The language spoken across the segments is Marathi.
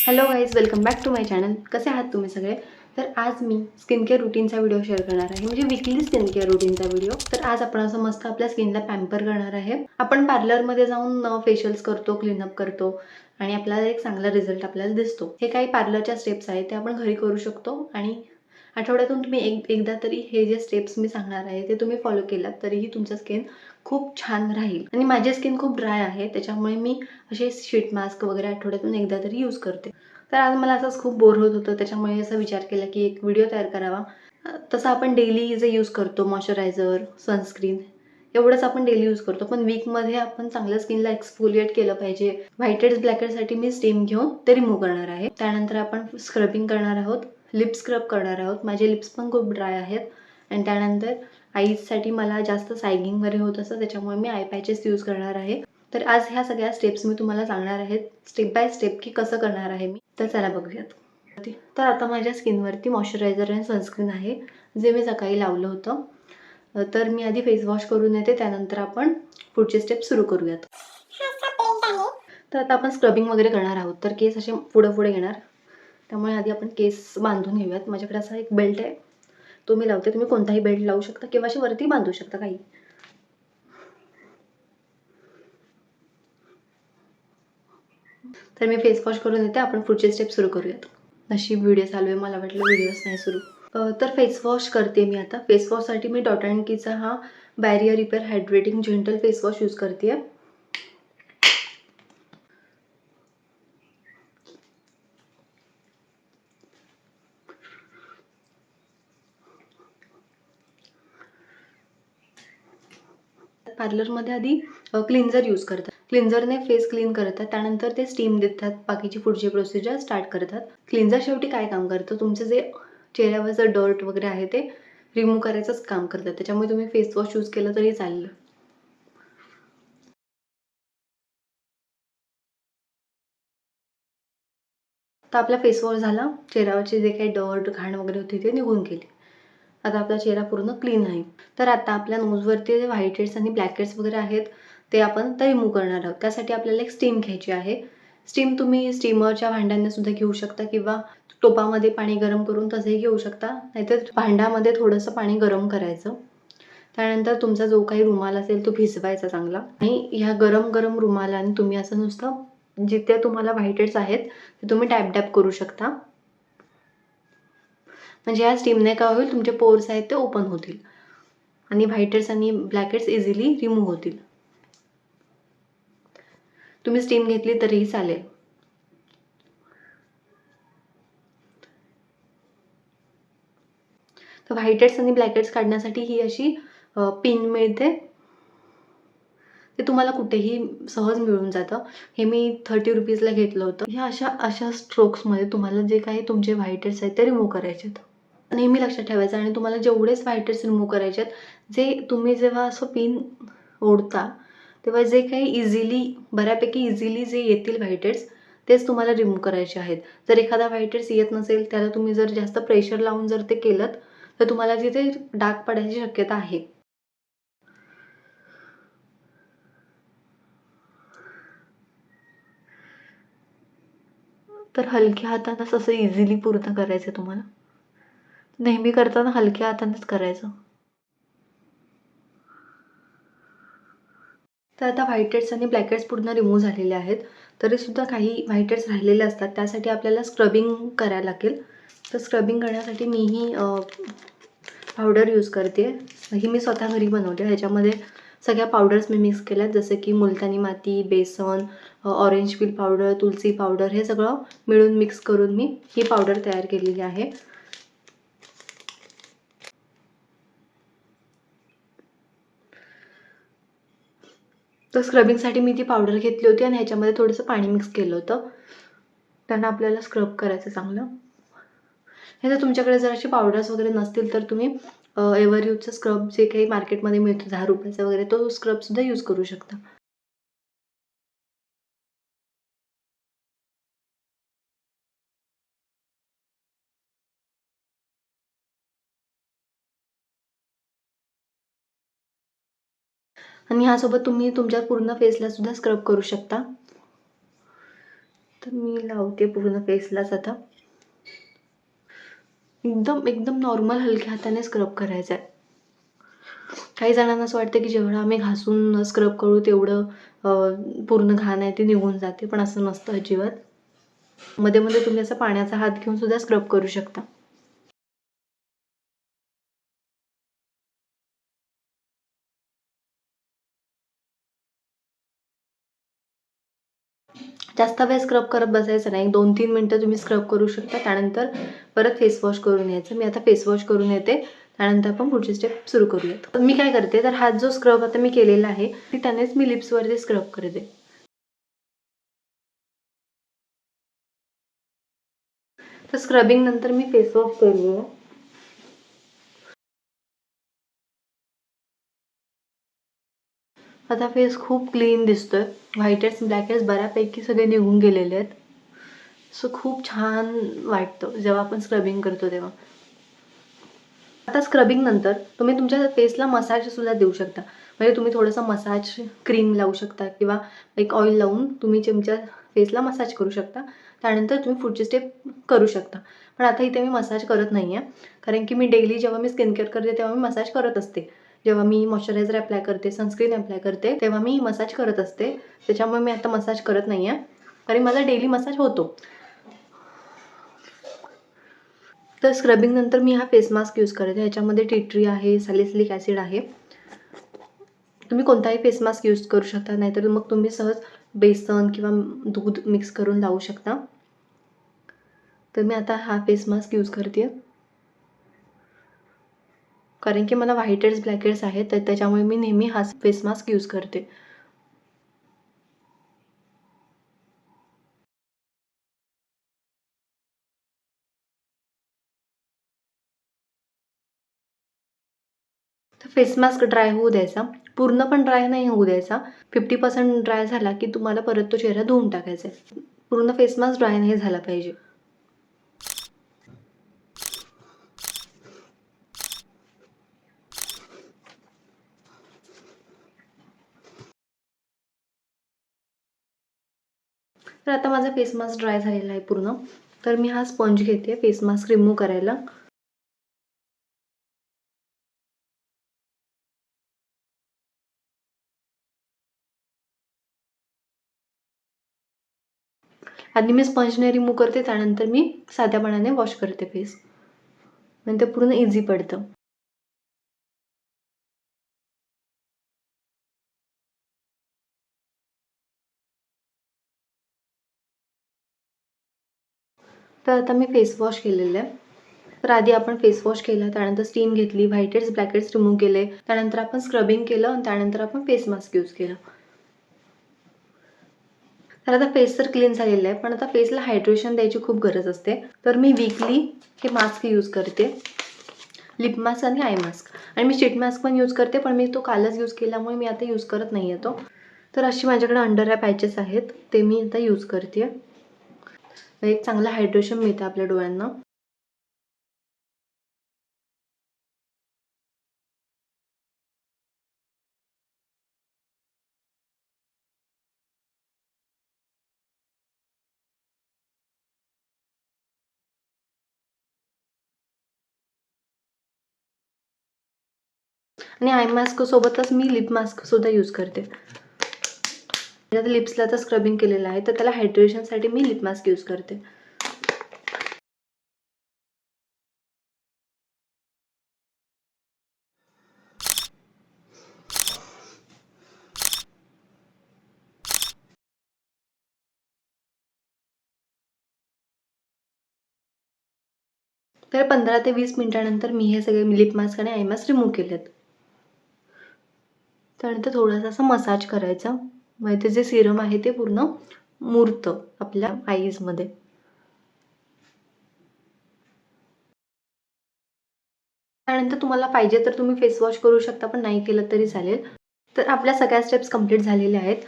Hello guys, welcome back to my channel. कसे आहात तुम्ही सगळे? तर आज मी स्किन केअर रुटीनचा व्हिडिओ शेअर करणार आहे, म्हणजे वीकली स्किन केअर रुटीनचा व्हिडिओ. तर आज आपण असं मस्त आपल्या स्किनला पॅम्पर करणार आहे. आपण पार्लरमध्ये जाऊन फेशियल्स करतो, क्लीनअप करतो आणि आपल्याला एक चांगला रिझल्ट आपल्याला दिसतो. हे काही पार्लरच्या स्टेप्स आहेत, ते आपण घरी करू शकतो आणि आठवड्यातून तुम्ही एकदा तरी हे जे स्टेप्स मी सांगणार आहे ते तुम्ही फॉलो केलात तरीही तुमचं स्किन खूप छान राहील. आणि माझी स्किन खूप ड्राय आहे, त्याच्यामुळे मी असे शीट मास्क वगैरे आठवड्यातून एकदा तरी यूज करते. तर आज मला असंच खूप बोर होत होतं, त्याच्यामुळे असा विचार केला की एक व्हिडिओ तयार करावा. तसं आपण डेली जे यूज करतो मॉइश्चरायझर, सनस्क्रीन एवढंच आपण डेली यूज करतो, पण वीकमध्ये आपण चांगल्या स्किनला एक्सफोलिएट केलं पाहिजे. व्हाईट हेड्स, ब्लॅक हेड्ससाठी मी स्टीम घेऊन ते रिमूव्ह करणार आहे. त्यानंतर आपण स्क्रबिंग करणार आहोत, लिप स्क्रब करणार आहोत. माझे लिप्स पण खूप ड्राय आहेत. आणि त्यानंतर आईजसाठी मला जास्त सायगिंग वगैरे होत असतं, त्याच्यामुळे मी आय पॅचेस यूज करणार आहे. तर आज ह्या सगळ्या स्टेप्स मी तुम्हाला सांगणार आहेत स्टेप बाय स्टेप की कसं करणार आहे मी. तर चला बघूयात. तर आता माझ्या स्किनवरती मॉइश्चरायझर आणि सनस्क्रीन आहे, जे मी सकाळी लावलं होतं. तर मी आधी फेस वॉश करून येते, त्यानंतर आपण पुढचे स्टेप सुरू करूयात. तर आता आपण स्क्रबिंग वगैरे करणार आहोत. तर केस असे पुढे पुढे घेणार, त्यामुळे आधी आपण केस बांधून घेऊयात. माझ्याकडे असा एक बेल्ट आहे, तो मी लावते. तुम्ही कोणताही बेल्ट लावू शकता किंवा अशी वरती बांधू शकता काही. तर मी फेस वॉश करून येते, आपण पुढचे स्टेप सुरू करूयात. नशीब व्हिडिओ चालू आहे, मला वाटलं व्हिडिओच नाही सुरू. तर फेस वॉश करते मी आता. फेस वॉशसाठी मी डॉट अँड कीचा हा barrier repair hydrating gentle face wash use करते. पार्लरमध्ये आधी क्लिन्झर यूज करतात. क्लिन्झरने फेस क्लीन करतात, त्यानंतर ते स्टीम देतात, बाकीची पुढची प्रोसिजर स्टार्ट करतात. क्लिन्झर शेवटी काय काम करतं, तुमचं जे चेहऱ्यावरचं डर्ट वगैरे आहे ते रिमूव्ह करायचंच काम करतात. त्याच्यामुळे तुम्ही फेस वॉश यूज केलं तरी चालेल. तर आपला फेस वॉश झाला, चेहऱ्यावरचे जे काही डर्ट घाण वगैरे होती ते निघून गेली. आता आपला चेहरा पूर्ण क्लीन आहे. तर आता आपल्या नोजवरती जे व्हाईट हेड्स आणि ब्लॅक हेड्स वगैरे आहेत ते आपण रिमूव्ह करणार आहोत. त्यासाठी आपल्याला एक स्टीम घ्यायची आहे. स्टीम तुम्ही स्टीमरच्या भांड्याने सुद्धा घेऊ शकता किंवा टोपामध्ये पाणी गरम करून तसंही घेऊ शकता. नाहीतर भांड्यामध्ये थोडंसं पाणी गरम करायचं. त्यानंतर तुमचा जो काही रुमाल असेल तो भिजवायचा चांगला, आणि ह्या गरम गरम रुमालाने तुम्ही असं नुसतं जिथे तुम्हाला व्हाईट हेड्स आहेत ते तुम्ही डॅब डॅब करू शकता. म्हणजे या स्टीमने काय होईल, तुमचे पोर्स आहेत ते ओपन होतील आणि व्हाईट हेड्स आणि ब्लॅक हेड्स इझिली रिमूव्ह होतील. तुम्ही स्टीम घेतली तरीही चालेल. तर व्हाईट हेड्स आणि ब्लॅक हेड्स काढण्यासाठी ही अशी पिन मिळते. ते तुम्हाला कुठेही सहज मिळून जातं. हे मी 30 रुपीजला घेतलं होतं. ह्या अशा स्ट्रोक्समध्ये तुम्हाला जे काही तुमचे व्हाईट हेड्स आहेत ते रिमूव्ह करायचे आहेत. नेहमी लक्षात ठेवायचं. आणि तुम्हाला जेवढेच व्हाईट हेड्स रिमूव्ह करायचे आहेत, जे तुम्ही जेव्हा असं पिन ओढता तेव्हा जे काही बऱ्यापैकी इझिली जे येतील व्हाईट हेड्स तेच तुम्हाला रिमूव्ह करायचे आहेत. जर एखादा व्हाईट हेड्स येत नसेल, त्याला तुम्ही जर जास्त प्रेशर लावून जर ते केलंत तर तुम्हाला तिथे डाग पडायची शक्यता आहे. तर हलक्या हातानेच असं इझिली पूर्ण करायचं तुम्हाला. नेहमी करताना हलक्या हातानेच करायचं. तर आता व्हाईट हेड्स आणि ब्लॅक हेड्स पूर्ण रिमूव्ह झालेले आहेत. तरीसुद्धा काही व्हाईट हेड्स राहिलेले असतात, त्यासाठी आपल्याला स्क्रबिंग करायला लागेल. तर स्क्रबिंग करण्यासाठी मीही पावडर यूज करते. ही मी स्वतः घरी बनवते. ह्याच्यामध्ये सगळ्या पावडर्स मी मिक्स केल्यात, जसं की मुलतानी माती, बेसन, ऑरेंज पील पावडर, तुलसी पावडर, हे सगळं मिळून मिक्स करून मी ही पावडर तयार केलेली आहे. तर स्क्रबिंगसाठी मी ती पावडर घेतली होती आणि ह्याच्यामध्ये थोडंसं पाणी मिक्स केलं होतं. त्यांना आपल्याला स्क्रब करायचं चांगलं. हे जर तुमच्याकडे जर असे पावडर्स वगैरे नसतील तर तुम्ही एव्हरयूजचा स्क्रब जे काही मार्केटमध्ये मिळतो 10 रुपयाचा वगैरे, तो स्क्रबसुद्धा यूज करू शकता. आणि ह्यासोबत तुम्ही तुमच्या पूर्ण फेसला सुद्धा स्क्रब करू शकता. तर मी लावते पूर्ण फेसलाच आता. एकदम एकदम नॉर्मल हलक्या हाताने स्क्रब करायचं आहे. काही जणांना असं वाटतं की जेवढं आम्ही घासून स्क्रब करू तेवढं पूर्ण घाण आहे ती निघून जाते, पण असं नसतं अजिबात. मध्ये मध्ये तुम्ही असं पाण्याचा हात घेऊन सुद्धा स्क्रब करू शकता. जास्त वेळ स्क्रब करत बसायचं नाही. 2-3 मिनटं तुम्ही स्क्रब करू शकता. त्यानंतर परत फेस वॉश करून यायचं. मी आता फेस वॉश करून येते. त्यानंतर आपण पुढची स्टेप सुरू करूयात. मी काय करते, तर हा जो स्क्रब आता मी केलेला आहे ती त्यानेच मी लिप्सवरती स्क्रब करते. तर स्क्रबिंग नंतर मी फेस वॉश करूया. आता फेस खूप क्लीन दिसतोय. व्हाईट हेड्स ब्लॅक हेड्स बऱ्यापैकी सगळे निघून गेलेले आहेत. सो खूप छान वाटतं जेव्हा आपण स्क्रबिंग करतो तेव्हा. आता स्क्रबिंग नंतर तुम्ही तुमच्या फेसला मसाज सुद्धा देऊ शकता. म्हणजे तुम्ही थोडंसं मसाज क्रीम लावू शकता किंवा एक ऑइल लावून तुम्ही तुमच्या फेसला मसाज करू शकता. त्यानंतर तुम्ही पुढची स्टेप करू शकता. पण आता इथे मी मसाज करत नाही आहे, कारण की मी डेली जेव्हा मी स्किन केअर करते तेव्हा मी मसाज करत असते. जेव्हा मी मॉइश्चरायझर अप्लाय करते, सनस्क्रीन अप्लाय करते, तेव्हा मी मसाज करत असते. त्याच्यामुळे मी आता मसाज करत नाही आहे, कारण माझा डेली मसाज होतो. तर स्क्रबिंग नंतर मी हा फेस मास्क यूज करते. ह्याच्यामध्ये टी ट्री आहे, सॅलिसिलिक ॲसिड आहे. तुम्ही कोणताही फेस मास्क यूज करू शकता, नाहीतर मग तुम्ही सहज बेसन किंवा दूध मिक्स करून लावू शकता. तर मी आता हा फेस मास्क यूज करते आहे, कारण की मला व्हाईट हेड्स ब्लॅक हेड्स आहेत, तर त्याच्यामुळे मी नेहमी हा फेस मास्क यूज करते. तर फेस मास्क ड्राय होऊ द्यायचा. पूर्ण पण ड्राय नाही होऊ द्यायचा. 50% ड्राय झाला की तुम्हाला परत तो चेहरा धुवून टाकायचा आहे. पूर्ण फेस मास्क ड्राय नाही झाला पाहिजे. तर आता माझा फेस मास्क ड्राय झालेला आहे पूर्ण. तर मी हा स्पंज घेते फेस मास्क रिमूव्ह करायला. आधी मी स्पंजने रिमूव्ह करते, त्यानंतर मी साध्या पाण्याने वॉश करते फेस. नंतर पूर्ण इझी पडतं. तर आता मी फेस वॉश केलेलं आहे. तर आधी आपण फेस वॉश केला, त्यानंतर स्टीम घेतली, white heads black heads remove केले, त्यानंतर आपण स्क्रबिंग केलं आणि त्यानंतर आपण फेस मास्क यूज केलं. तर आता फेस तर क्लीन झालेला आहे, पण आता फेसला हायड्रेशन द्यायची खूप गरज असते. तर मी वीकली हे मास्क यूज करते, लिप मास्क आणि आय मास्क. आणि मी शीट मास्क पण यूज करते, पण मी तो कालच यूज केल्यामुळे मी आता यूज करत नाही आहे तो. तर अशी माझ्याकडे अंडर आय पॅचेस आहेत, ते मी आता यूज करते. एक चांगलं हायड्रेशन मिळतं आपल्या डोळ्यांना. आणि आय मास्क सोबतच मी लिप मास्क सुद्धा यूज करते. आता लिप्सला तर स्क्रबिंग केलेलं आहे, तर त्याला हायड्रेशनसाठी मी लिप मास्क यूज करते. तर 15 ते 20 मिनिटानंतर मी हे सगळे लिप मास्क आणि आय मास्क रिमूव्ह केलेत. त्यानंतर थोडासा असा मसाज करायचा, म्हणजे ते जे सिरम आहे ते पूर्ण मुरतं आपल्या आईजमध्ये. त्यानंतर तुम्हाला पाहिजे तर तुम्ही फेस वॉश करू शकता, पण नाही केलं तरी चालेल. तर आपल्या सगळ्या स्टेप्स कंप्लीट झालेल्या आहेत.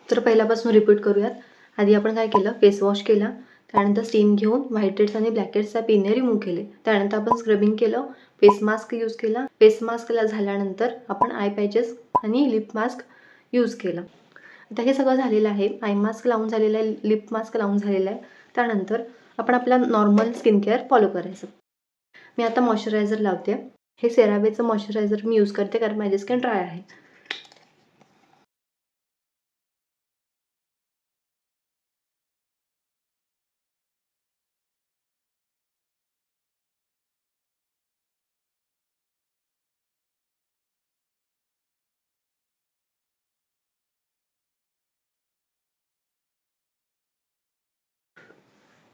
तर पहिल्यापासून रिपीट करूयात. आधी आपण काय केलं, फेस वॉश केला, त्यानंतर स्टीम घेऊन व्हाईट हेड्स आणि ब्लॅक हेड्सच्या पेनने रिमूव्ह केले. त्यानंतर आपण स्क्रबिंग केलं, फेस मास्क यूज केला. फेस मास्कला झाल्यानंतर आपण आय पॅचेस आणि लिप मास्क यूज केलं. आता हे सगळं झालेलं आहे. आय मास्क लावून झालेलं आहे, लिप मास्क लावून झालेलं आहे. त्यानंतर आपण आपला नॉर्मल स्किन केअर फॉलो करायचं. मी आता मॉइश्चरायझर लावते. हे सेरावेचं मॉइश्चरायझर मी यूज करते कारण माझी स्किन ड्राय आहे.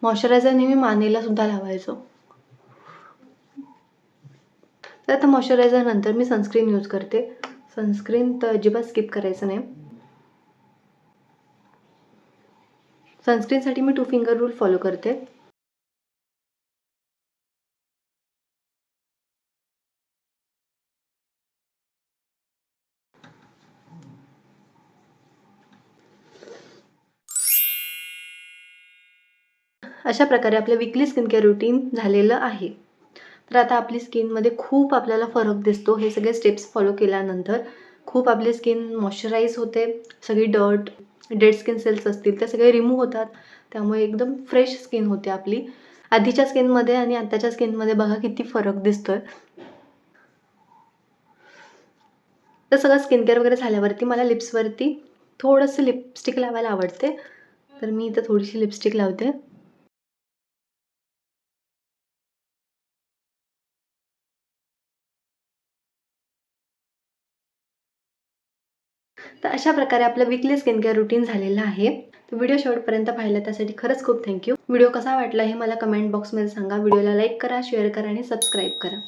मॉइश्चरायझर नेहमी मानेला सुद्धा लावायचं. तर आता मॉइश्चरायझर नंतर मी सनस्क्रीन यूज करते. सनस्क्रीन तर अजिबात स्किप करायचं नाही. सनस्क्रीनसाठी मी 2 फिंगर रूल फॉलो करते. अशा प्रकारे आपलं वीकली स्किन केअर रुटीन झालेलं आहे. तर आता आपली स्किनमध्ये खूप आपल्याला फरक दिसतो. हे सगळे स्टेप्स फॉलो केल्यानंतर खूप आपली स्किन मॉइश्चराईज होते. सगळी डर्ट, डेड स्किन सेल्स असतील ते सगळे रिमूव्ह होतात. त्यामुळे एकदम फ्रेश स्किन होते आपली. आधीच्या स्किनमध्ये आणि आत्ताच्या स्किनमध्ये बघा किती फरक दिसतोय. तर सगळं स्किन केअर वगैरे झाल्यावरती मला लिप्सवरती थोडंसं लिपस्टिक लावायला आवडते. तर मी इथं थोडीशी लिपस्टिक लावते. तर अशा प्रकारे आपलं वीकली स्किन केअर रुटीन झालेलं आहे. तर व्हिडिओ शेवटपर्यंत पाहिला त्यासाठी खरंच खूप थँक्यू. व्हिडिओ कसा वाटला हे मला कमेंट बॉक्समध्ये सांगा. व्हिडिओला लाईक करा, शेअर करा आणि सबस्क्राईब करा.